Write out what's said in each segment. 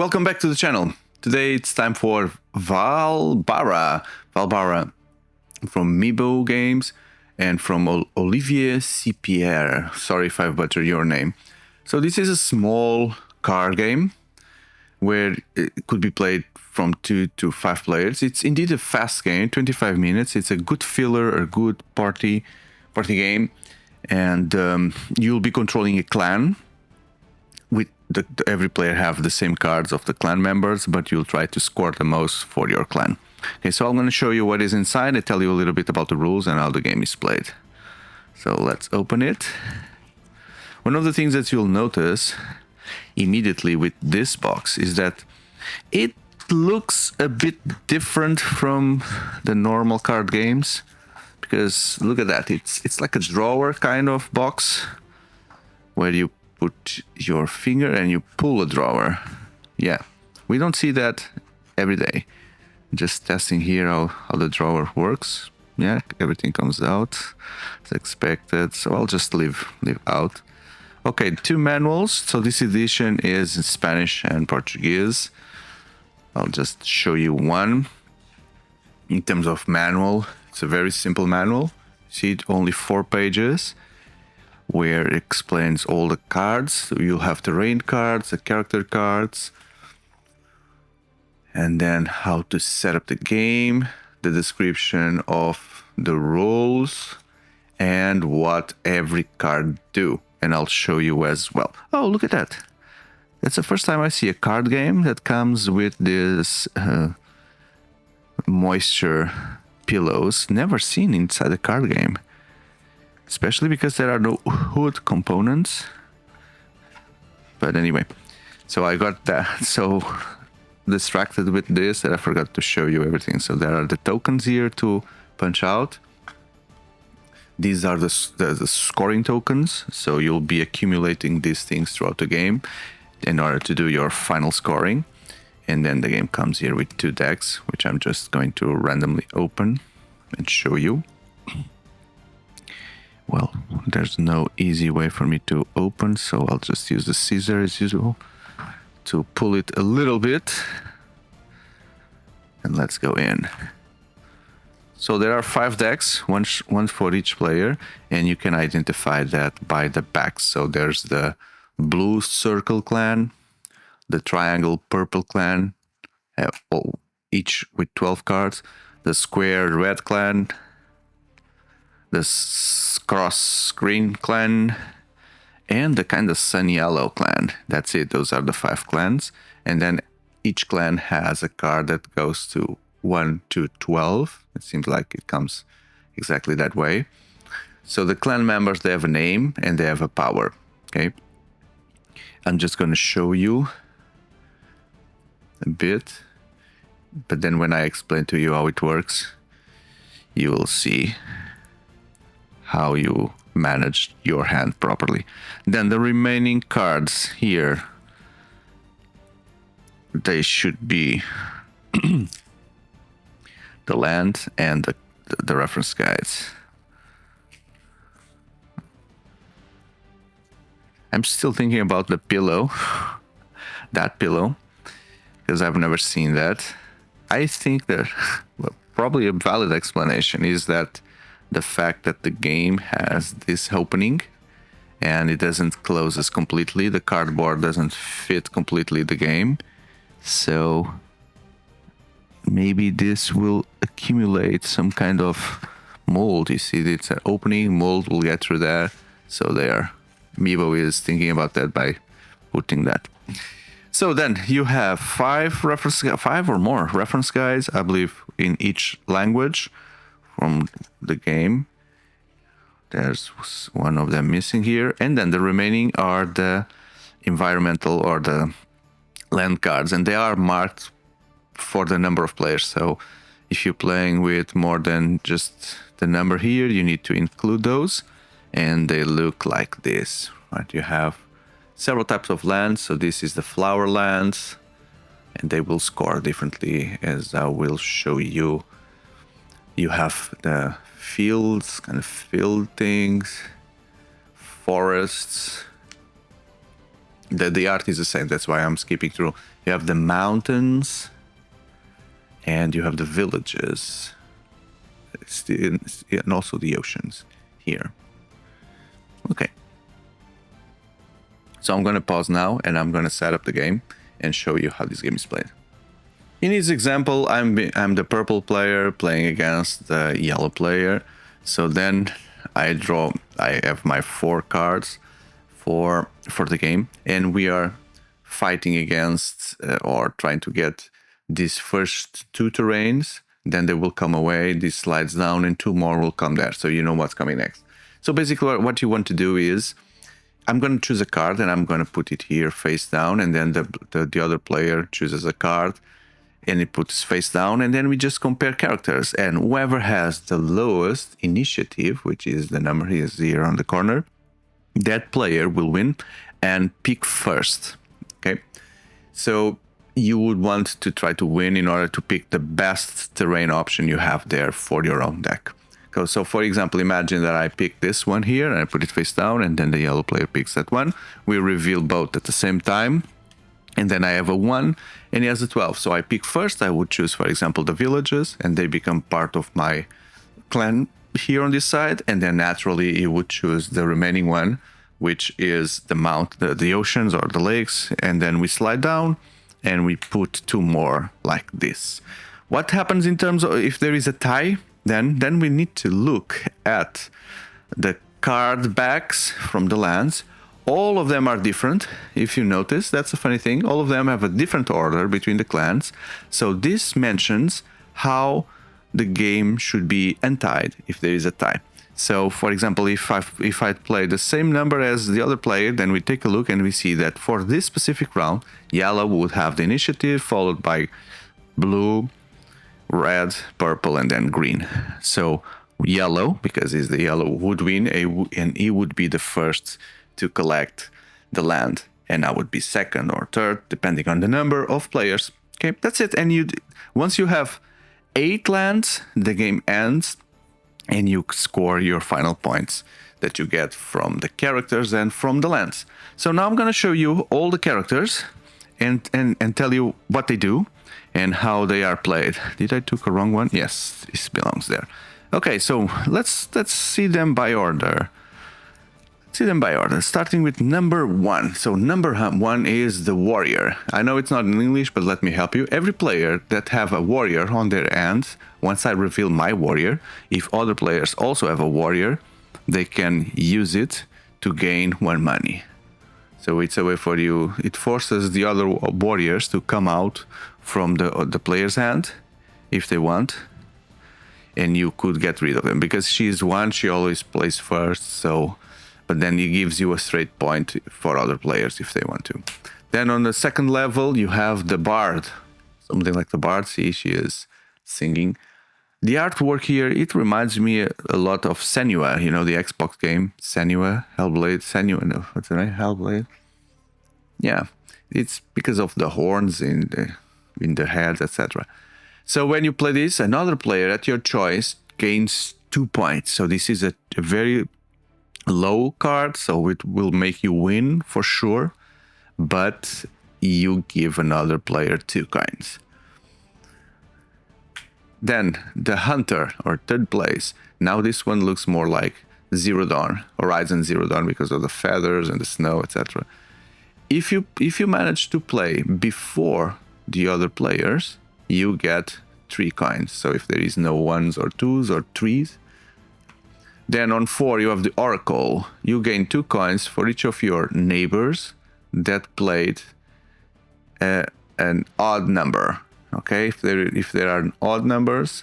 Welcome back to the channel. Today it's time for Vaalbara. Vaalbara from Mibo Games and from Olivier Cipierre. Sorry if I butchered your name. So this is a small card game where it could be played from 2 to 5 players. It's indeed a fast game, 25 minutes. It's a good filler, a good party game. And you'll be controlling a clan. With every player have the same cards of the clan members, but you'll try to score the most for your clan. Okay, so I'm going to show you what is inside. I tell you a little bit about the rules and how the game is played. So let's open it. One of the things that you'll notice immediately with this box is that it looks a bit different from the normal card games, because look at that, it's like a drawer kind of box where you put your finger and you pull a drawer. Yeah, we don't see that every day. Just testing here how the drawer works. Yeah, everything comes out as expected, so I'll just leave out. Okay, 2 manuals. So this edition is in Spanish and Portuguese. I'll just show you one. In terms of manual, it's a very simple manual. See, only 4 pages, where it explains all the cards. So you'll have terrain cards, the character cards, and then how to set up the game, the description of the rules, and what every card do. And I'll show you as well. Oh, look at that. That's the first time I see a card game that comes with this moisture pillows. Never seen inside a card game. Especially because there are no hood components. But anyway, so I got that so distracted with this that I forgot to show you everything. So there are the tokens here to punch out. These are the scoring tokens. So you'll be accumulating these things throughout the game in order to do your final scoring. And then the game comes here with 2 decks, which I'm just going to randomly open and show you. Well, there's no easy way for me to open, so I'll just use the scissor as usual to pull it a little bit. And let's go in. So there are 5 decks, one for each player, and you can identify that by the backs. So there's the blue circle clan, the triangle purple clan, each with 12 cards, the square red clan, the cross green clan, and the kind of sun yellow clan. That's it. Those are the 5 clans. And then each clan has a card that goes to 1 to 12. It seems like it comes exactly that way. So the clan members, they have a name and they have a power. Okay. I'm just going to show you a bit, but then when I explain to you how it works, you will see how you manage your hand properly. Then the remaining cards here, they should be the land and the reference guides. I'm still thinking about the pillow, that pillow, because I've never seen that. I think that probably a valid explanation is that the fact that the game has this opening and it doesn't close as completely, the cardboard doesn't fit completely the game. So maybe this will accumulate some kind of mold. You see, it's an opening, mold will get through there. So there, Mibo is thinking about that by putting that. So then you have 5 or more reference guides, I believe, in each language from the game. There's one of them missing here, and then the remaining are the environmental or the land cards, and they are marked for the number of players. So if you're playing with more than just the number here, you need to include those, and they look like this, right? You have several types of lands. So this is the flower lands, and they will score differently, as I will show you. You have the fields, kind of field things, forests. The art is the same, that's why I'm skipping through. You have the mountains, and you have the villages, and also the oceans here. Okay. So I'm going to pause now, and I'm going to set up the game and show you how this game is played. In this example, I'm the purple player playing against the yellow player. So then I have my 4 cards for the game, and we are fighting against or trying to get these first 2 terrains. Then they will come away, this slides down, and 2 more will come there. So you know what's coming next. So basically what you want to do is, I'm going to choose a card and I'm going to put it here face down, and then the other player chooses a card and it puts face down, and then we just compare characters, and whoever has the lowest initiative, which is the number here on the corner, that player will win and pick first. Okay, so you would want to try to win in order to pick the best terrain option you have there for your own deck. So for example, imagine that I pick this one here and I put it face down, and then the yellow player picks that one. We reveal both at the same time, and then I have a 1 and he has a 12. So I pick first. I would choose, for example, the villages, and they become part of my clan here on this side, and then naturally you would choose the remaining one, which is the oceans or the lakes, and then we slide down and we put 2 more like this. What happens in terms of if there is a tie? Then we need to look at the card backs from the lands. All of them are different. If you notice, that's a funny thing. All of them have a different order between the clans. So this mentions how the game should be untied if there is a tie. So for example, if I play the same number as the other player, then we take a look and we see that for this specific round, yellow would have the initiative, followed by blue, red, purple, and then green. So yellow, because it's the yellow, would win, and he would be the first to collect the land, and I would be second or third, depending on the number of players. Okay, that's it. And once you have 8 lands, the game ends, and you score your final points that you get from the characters and from the lands. So now I'm going to show you all the characters and tell you what they do and how they are played. Did I took a wrong one? Yes, this belongs there. Okay, so let's see them by order. Starting with number 1. So number 1 is the warrior. I know it's not in English, but let me help you. Every player that have a warrior on their hands, once I reveal my warrior, if other players also have a warrior, they can use it to gain 1 money. So it's a way for you. It forces the other warriors to come out from the player's hand if they want, and you could get rid of them because she's 1. She always plays first. So, but then it gives you a straight point for other players if they want to. Then on the second level, you have the bard, something like the bard. See, she is singing. The artwork here, it reminds me a lot of Senua, you know, the Xbox game, Senua, Senua, no, what's the name? Hellblade? Yeah, it's because of the horns in the head, etc. So when you play this, another player at your choice gains 2 points. So this is a very low card, so it will make you win for sure, but you give another player 2 coins. Then the hunter, or third place. Now this one looks more like Zero Dawn, Horizon Zero Dawn, because of the feathers and the snow, etc. If you manage to play before the other players, you get 3 coins. So if there is no 1s or 2s or 3s. Then on 4 you have the oracle. You gain 2 coins for each of your neighbors that played an odd number. Okay, if there are odd numbers,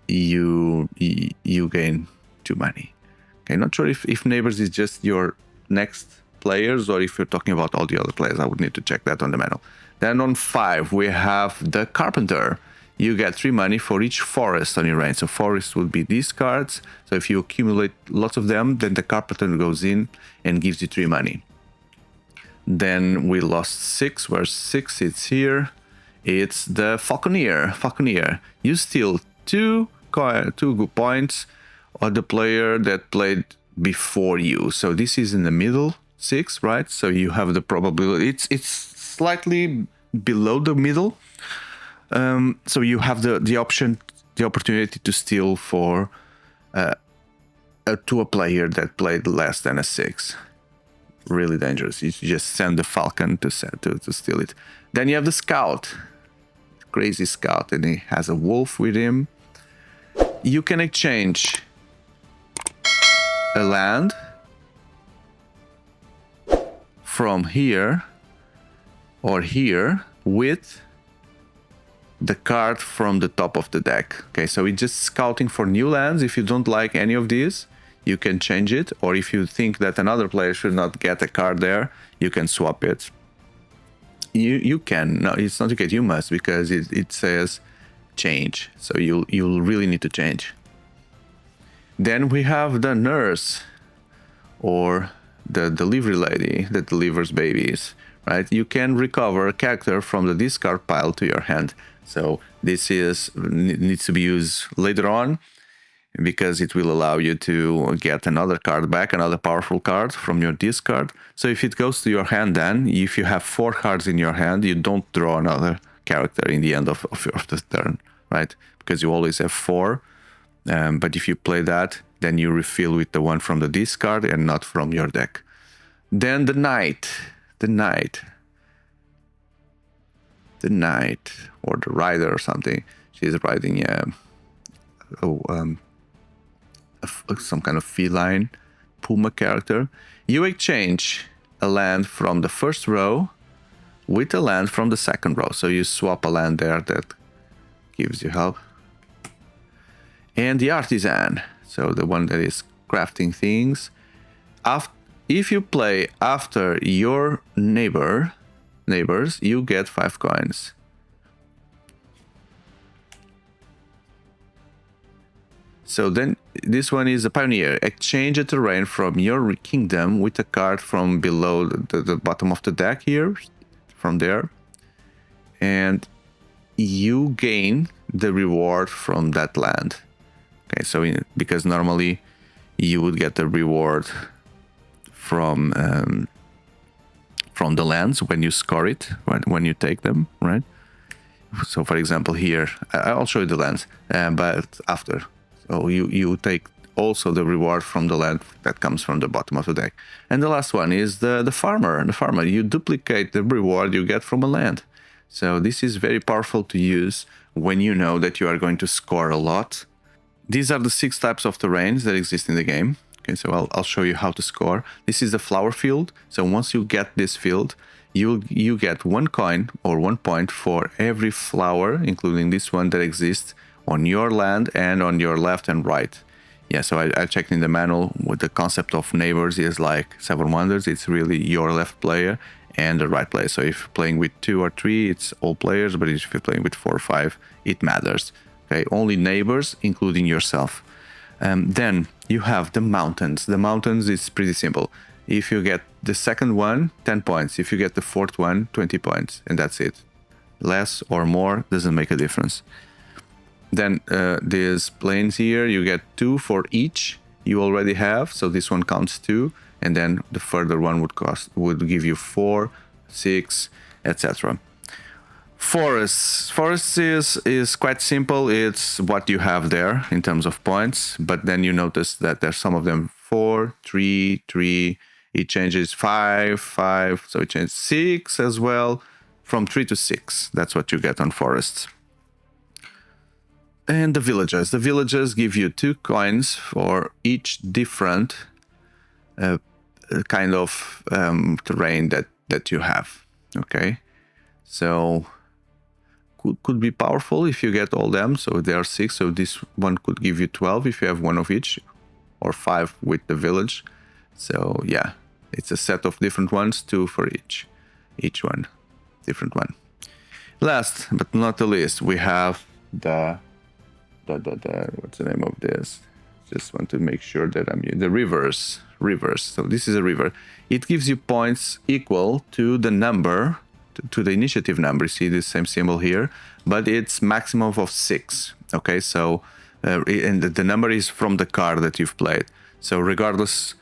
you gain 2 money. Okay, not sure if neighbors is just your next players or if you're talking about all the other players. I would need to check that on the manual. Then on 5 we have the carpenter. You get 3 money for each forest on your range. So forest would be these cards. So if you accumulate lots of them, then the carpenter goes in and gives you 3 money. Then we lost 6. Where's 6? It's here. It's the falconer. You steal 2 good points of the player that played before you. So this is in the middle 6, right? So you have the probability. It's slightly below the middle. So you have the option, the opportunity to steal for to a player that played less than a 6. Really dangerous. You just send the falcon to steal it. Then you have the scout, crazy scout, and he has a wolf with him. You can exchange a land from here or here with the card from the top of the deck. Okay, so it's just scouting for new lands. If you don't like any of these, you can change it, or if you think that another player should not get a card there, you can swap it. You can. No, it's not you can. You must, because it says change. So you'll really need to change. Then we have the nurse, or the delivery lady that delivers babies. Right? You can recover a character from the discard pile to your hand. So this needs to be used later on, because it will allow you to get another card back, another powerful card from your discard. So if it goes to your hand, then if you have 4 cards in your hand, you don't draw another character in the end of the turn, right? Because you always have 4. But if you play that, then you refill with the one from the discard and not from your deck. Then the knight, or the rider or something. She's riding some kind of feline puma character. You exchange a land from the first row with a land from the second row. So you swap a land there that gives you help. And the artisan, so the one that is crafting things. If you play after your neighbors, you get 5 coins. So then this one is a pioneer. Exchange a terrain from your kingdom with a card from below the bottom of the deck here, from there. And you gain the reward from that land. Okay, so because normally you would get the reward from the lands when you score it, when you take them, right? So for example here, I'll show you the lands, but after. So you take also the reward from the land that comes from the bottom of the deck. And the last one is the farmer. The farmer, you duplicate the reward you get from a land. So this is very powerful to use when you know that you are going to score a lot. These are the 6 types of terrains that exist in the game. Okay, so I'll show you how to score. This is the flower field. So once you get this field, you get 1 coin or 1 point for every flower, including this one that exists on your land and on your left and right. Yeah, so I checked in the manual with the concept of neighbors is like 7 wonders. It's really your left player and the right player. So if you're playing with 2 or 3, it's all players, but if you're playing with 4 or 5, it matters. Okay, only neighbors, including yourself. Then you have the mountains. The mountains is pretty simple. If you get the second one, 10 points. If you get the fourth one, 20 points. And that's it. Less or more doesn't make a difference. Then these plains here, you get 2 for each you already have. So this one counts 2. And then the further one would give you 4, 6, etc. Forests is quite simple. It's what you have there in terms of points, but then you notice that there's some of them 4, 3, 3. It changes 5, 5. So it changes 6 as well, from 3 to 6. That's what you get on forests. And the villages. The villages give you 2 coins for each different kind of terrain that you have. Okay, so could be powerful if you get all them. So there are 6. So this one could give you 12 if you have 1 of each, or 5 with the village. So yeah, it's a set of different ones, 2 for each one, different one. Last but not the least, we have the what's the name of this? Just want to make sure that the rivers. So this is a river. It gives you points equal to the number, to the initiative number. You see the same symbol here, but it's maximum of 6. Okay, so and the number is from the card that you've played. So regardless,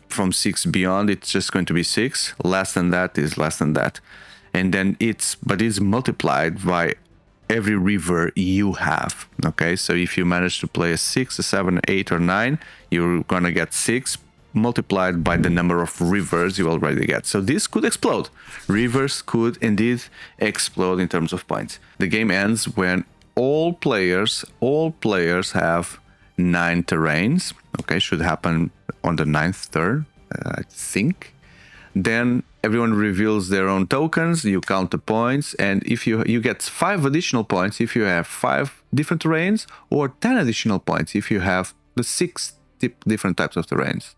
from 6 beyond, it's just going to be 6. Less than that is less than that. and then it's multiplied by every river you have. Okay, so if you manage to play a 6, a 7, 8, or 9, you're gonna get 6 multiplied by the number of rivers you already get. So this could explode. Rivers could indeed explode in terms of points. The game ends when all players have 9 terrains. Okay, should happen on the 9th turn, I think. Then everyone reveals their own tokens, you count the points, and if you get 5 additional points if you have 5 different terrains, or 10 additional points if you have the 6 different types of terrains.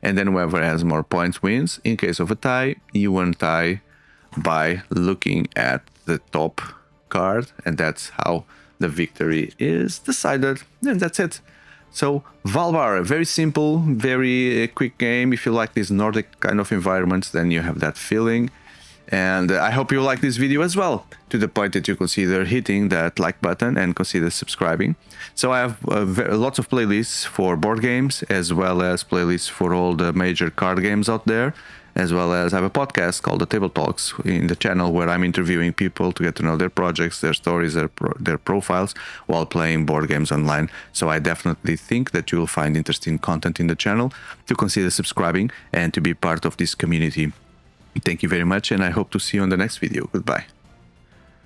And then whoever has more points wins. In case of a tie, you untie by looking at the top card, and that's how the victory is decided. And that's it. So Vaalbara, very simple, very quick game. If you like these Nordic kind of environments, then you have that feeling. And I hope you like this video as well, to the point that you consider hitting that like button and consider subscribing. So I have lots of playlists for board games, as well as playlists for all the major card games out there, as well as I have a podcast called The Table Talks in the channel, where I'm interviewing people to get to know their projects, their stories, their profiles while playing board games online. So I definitely think that you will find interesting content in the channel, to consider subscribing and to be part of this community. Thank you very much, and I hope to see you on the next video. Goodbye.